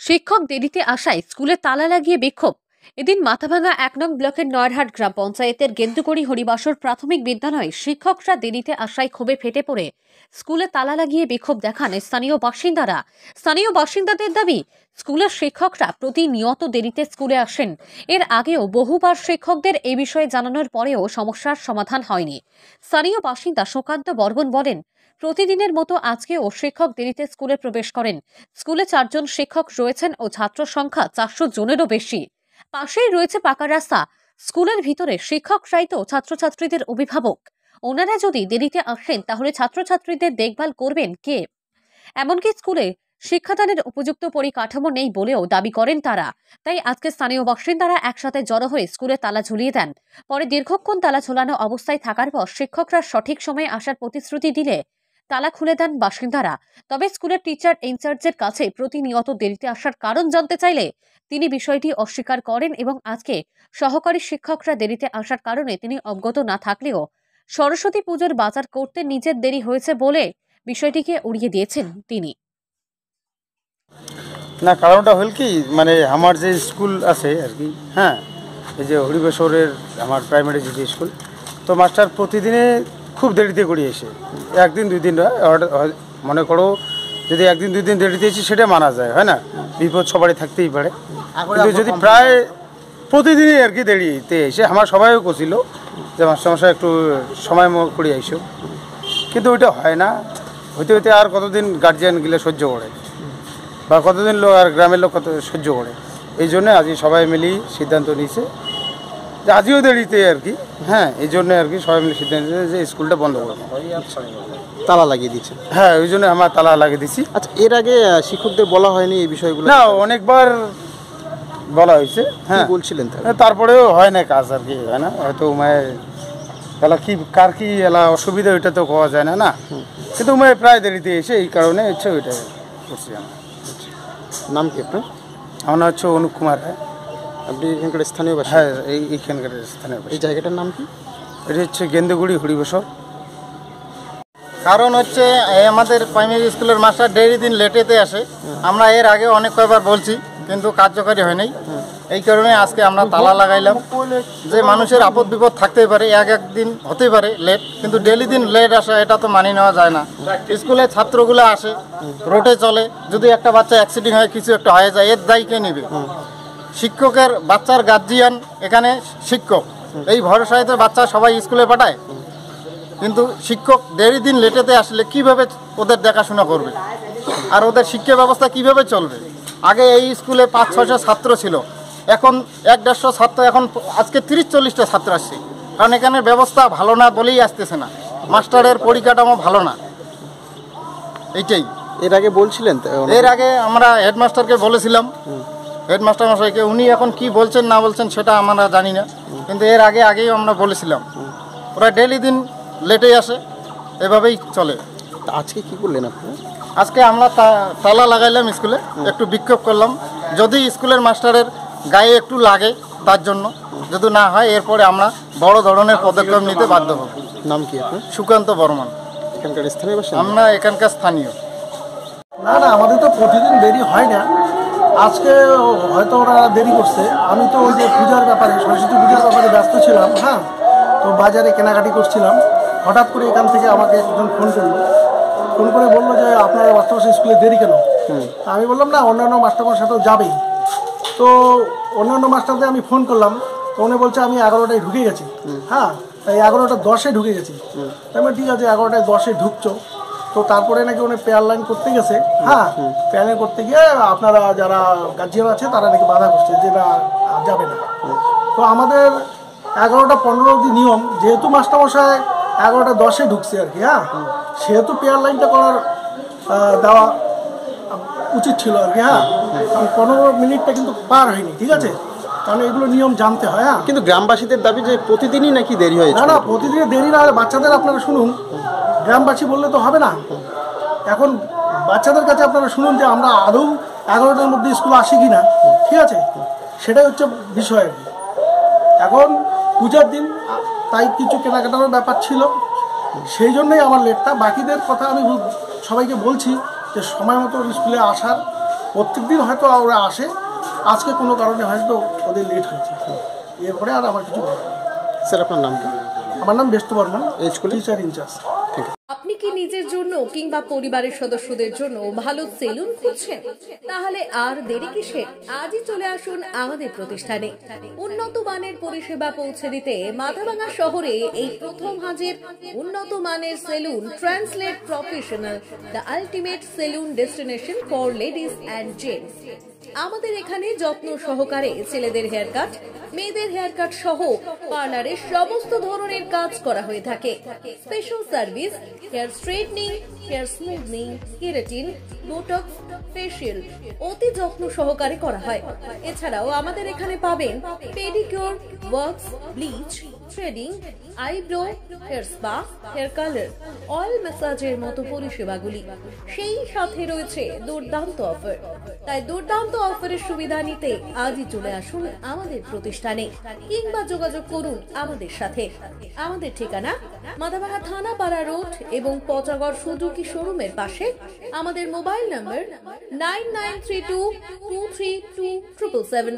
শিক্ষক দেরিতে আসায় স্কুলে তালা লাগিয়ে বিক্ষোভ। এদিন মাথাভাঙা ১ নং ব্লকের নয়রহাট গ্রাম পঞ্চায়েতের গেন্দুকড়ি হরিবাসর প্রাথমিক বিদ্যালয়ে শিক্ষকরা দেরিতে আসায় ক্ষোভে ফেটে পড়ে স্কুলে তালা লাগিয়ে বিক্ষোভ দেখান স্থানীয় বাসিন্দারা। স্থানীয় বাসিন্দাদের দাবি, স্কুলের শিক্ষকরা প্রতিনিয়ত দেরিতে স্কুলে আসেন। এর আগেও বহুবার শিক্ষকদের এই বিষয়ে জানানোর পরেও সমস্যার সমাধান হয়নি। স্থানীয় বাসিন্দা সুকান্ত বর্মন বলেন, প্রতিদিনের মতো আজকেও শিক্ষক দেরিতে স্কুলে প্রবেশ করেন। স্কুলে 4 জন শিক্ষক রয়েছেন ও ছাত্র সংখ্যা 400 জনেরও বেশি। পাশেই রয়েছে পাকা রাস্তা। স্কুলের ভিতরে শিক্ষকরাই তো ছাত্রছাত্রীদের অভিভাবক। ওনারা যদি দেরিতে আসেন তাহলে ছাত্রছাত্রীদের দেখভাল করবেন কে? এমনকি স্কুলে শিক্ষাদানের উপযুক্ত পরিকাঠামো নেই বলেও দাবি করেন তারা। তাই আজকে স্থানীয় বাসিন্দারা একসাথে জড়ো হয়ে স্কুলে তালা ঝুলিয়ে দেন। পরে দীর্ঘক্ষণ তালা ঝোলানো অবস্থায় থাকার পর শিক্ষকরা সঠিক সময়ে আসার প্রতিশ্রুতি দিলে তালা খুলে দেন বাসিন্দারা। তবে স্কুলের টিচার ইনচার্জের কাছে প্রতিনিয়ত দেরিতে আসার কারণ জানতে চাইলে তিনি বিষয়টি অস্বীকার করেন এবং আজকে সহকারী শিক্ষকরা দেরিতে আসার কারণে তিনি অবগত না থাকলেও সরস্বতী পুজোর বাজার করতে নিজের দেরি হয়েছে বলে বিষয়টিকে উড়িয়ে দিয়েছেন তিনি। না, কারণটা হল কি, মানে আমার যে স্কুল আছে আর কি, হ্যাঁ, এই যে হরিবেশ্বরের আমার প্রাইমারি যে স্কুল, তো মাস্টার প্রতিদিনে খুব দেরিতে করে এসে, একদিন দুই দিন মনে করো যদি একদিন দুই দিন দেরিতে এসে সেটা মানা যায়, হয় না, বিপদ সবারই থাকতেই পারে। কিন্তু যদি প্রায় প্রতিদিনই আর কি দেরিতে এসে আমার সবাইও করছিল যে মাস্টারমশাই একটু সময় করে আইসো, কিন্তু ওইটা হয় না। হইতে হইতে আর কতদিন গার্জিয়ান গিলে সহ্য করে বা কতদিন লোক আর গ্রামের লোক কত সহ্য করে, এই জন্যে আজকে সবাই মিলি সিদ্ধান্ত নিয়েছে যে আজও দেরিতে আর কি, হ্যাঁ, এই জন্যে আর কি সবাই মিলে সিদ্ধান্ত নিয়েছে যে স্কুলটা বন্ধ করবো, তালা লাগিয়ে দিচ্ছে। হ্যাঁ, ওই জন্য আমার তালা লাগিয়ে দিচ্ছি। আচ্ছা, এর আগে শিক্ষকদের বলা হয়নি এই বিষয়গুলো? না, অনেকবার বলা হয়েছে। হ্যাঁ, বলছিলেন তারপরেও হয় না কাজ আর কি, হয় না, হয়তো মায়ের এলা কি কার কি এলা অসুবিধা ওইটা তো পাওয়া যায় না, না, কিন্তু মায়ের প্রায় দেরিতে এসে এই কারণে হচ্ছে ওইটা করছি আমরা। নাম কি আপনার? আমার নাম হচ্ছে অনুপ কুমার। আপনি এখানকার স্থানীয় বাসিন্দা? হ্যাঁ, এইখানকার স্থানীয়। এই জায়গাটার নাম কি? এটা হচ্ছে গেন্দুকড়ি হরিবাসর। কারণ হচ্ছে আমাদের প্রাইমারি স্কুলের মাস্টার দেরি দিন লেটেতে আসে। আমরা এর আগে অনেক কয়েকবার বলছি, কিন্তু কার্যকারী হয় নাই। এই কারণে আজকে আমরা তালা লাগাইলাম যে মানুষের আপদ বিপদ থাকতেই পারে, একদিন হতেই পারে লেট, কিন্তু ডেলি দিন লেট আসা এটা তো মানিয়ে নেওয়া যায় না। স্কুলে ছাত্রগুলো আসে, রোডে চলে, যদি একটা বাচ্চা অ্যাক্সিডেন্ট হয়, কিছু একটা হয়ে যায়, এর দায়ী কে নেবে? শিক্ষকের বাচ্চার গার্জিয়ান এখানে শিক্ষক, এই ভরসায় তো বাচ্চা সবাই স্কুলে পাঠায়। কিন্তু শিক্ষক দেরি দিন লেটেতে আসলে কিভাবে ওদের দেখাশোনা করবে আর ওদের শিক্ষা ব্যবস্থা কিভাবে চলবে? আগে এই স্কুলে 500-600 ছাত্র ছিল, এখন 100-150 ছাত্র, এখন আজকে 30-40টা ছাত্র আসছে। কারণ এখানে ব্যবস্থা ভালো না বলেই আসতেছে না, মাস্টারের পরিকাঠামো ভালো না, এইটাই। এর আগে বলছিলেন? এর আগে আমরা হেডমাস্টারকে বলেছিলাম, হেডমাস্টার মশাইকে, উনি এখন কি বলছেন না বলছেন সেটা আমরা জানি না, কিন্তু এর আগেই আমরা বলেছিলাম। ওরা ডেলি দিন লেটেই আসে, এভাবেই চলে। আজকে কি করলেন আপনি? আজকে আমরা তালা লাগাইলাম স্কুলে, একটু বিক্ষোভ করলাম, যদি স্কুলের মাস্টারের গায়ে একটু লাগে তার জন্য, যদি না হয় এরপরে আমরা বড় ধরনের পদক্ষেপ নিতে বাধ্য হব। নাম কি আপনার? সুকান্ত বর্মন। এখানকার স্থানীয় বাসিন্দা? আমরা এখানকার স্থানীয়। না, আমাদের তো প্রতিদিন দেরি হয় না, আজকে হয়তো ওরা দেরি করছে। আমি তো ওই যে পূজার ব্যাপারে, সরস্বতী পূজার ব্যাপারে ব্যস্ত ছিলাম, হ্যাঁ, তো বাজারে কেনাকাটি করছিলাম। হঠাৎ করে এখান থেকে আমাকে একজন ফোন করে বললো যে আপনারা মাস্টারমশাই স্কুলে দেরি কেন? আমি বললাম না, অন্যান্য মাস্টারমশাই তো যাবেই। তো অন্যান্য মাস্টারদের আমি ফোন করলাম, তো উনি বলছে আমি 11টায় ঢুকে গেছি। হ্যাঁ, তাই 11:10 ঢুকে গেছি। আমি ঠিক আছে, 11:10 ঢুকছো, তো তারপরে নাকি উনি পেয়ার লাইন করতে গেছে। হ্যাঁ, পেয়ার লাইন করতে গিয়ে আপনারা যারা গার্জিয়ান আছে তারা নাকি বাধা করছে যে না, যাবে না। তো আমাদের 11:15 অবধি নিয়ম, যেহেতু মাস্টারমশাই 11:10 ঢুকছে আর কি, হ্যাঁ, সেহেতু পেয়ার লাইনটা দেওয়া উচিত ছিল আর কি। হ্যাঁ, কারণ 15 মিনিটটা কিন্তু পার হয়নি, ঠিক আছে, কারণ এগুলো নিয়ম জানতে হয়। হ্যাঁ, কিন্তু গ্রামবাসীদের দাবি যে প্রতিদিনই নাকি দেরি হয়। না, প্রতিদিনই দেরি না হলে বাচ্চাদের আপনারা শুনুন, গ্রামবাসী বললে তো হবে না। এখন বাচ্চাদের কাছে আপনারা শুনুন যে আমরা আদৌ 11টার মধ্যে স্কুলে আসি কি না, ঠিক আছে, সেটাই হচ্ছে বিষয়। এখন পূজার দিন, তাই কিছু কেনাকাটার ব্যাপার ছিল, সেই জন্যই আমার লেটটা। বাকিদের কথা আমি সবাইকে বলছি যে সময় মতো স্কুলে আসার প্রত্যেকদিন হয়তো ওরা আসে, আজকে কোনো কারণে হয়তো ওদের লেট হয়েছে, এরপরে আর আমার কিছু বলার নেই। স্যার আপনার নাম কি? আমার নাম ব্যস্ত বর্মন, এই স্কুলে টিচার ইনচার্জ। আপনি কি নিজের জন্য কিংবা পরিবারের সদস্যদের জন্য ভালো সেলুন খুঁজছেন? তাহলে আর দেরি কিসের? আজই চলে আসুন আমাদের প্রতিষ্ঠানে। উন্নত মানের পরিষেবা পৌঁছে দিতে মাথাভাঙা শহরে এই প্রথম হাজির উন্নত মানের salon translate professional, the ultimate salon destination for ladies and gents. আমাদের এখানে যত্ন সহকারে ছেলেদের হেয়ার কাট, মেয়েদের হেয়ার কাট সহ পার্লারের সমস্ত ধরনের কাজ করা হয়ে থাকে। Special service, hair straightening, hair smoothing, keratin, Botox, facial অতি যত্ন সহকারে করা হয়। এছাড়াও আমাদের এখানে পাবেন pedicure, wax, bleach, threading, eyebrow, hair spa, hair colour, oil ম্যাসাজের মতো পরিষেবাগুলি। সেই সাথে রয়েছে দুর্দান্ত অফার। তাই দুর্দান্ত অফারের সুবিধা নিতে আজই চলে আসুন আমাদের প্রতিষ্ঠানে কিংবা যোগাযোগ করুন আমাদের সাথে। আমাদের ঠিকানা মাথাভাঙা থানাপাড়া রোড এবং পচাগড় সুজুকি শোরুমের পাশে। আমাদের মোবাইল নম্বর 9932232777।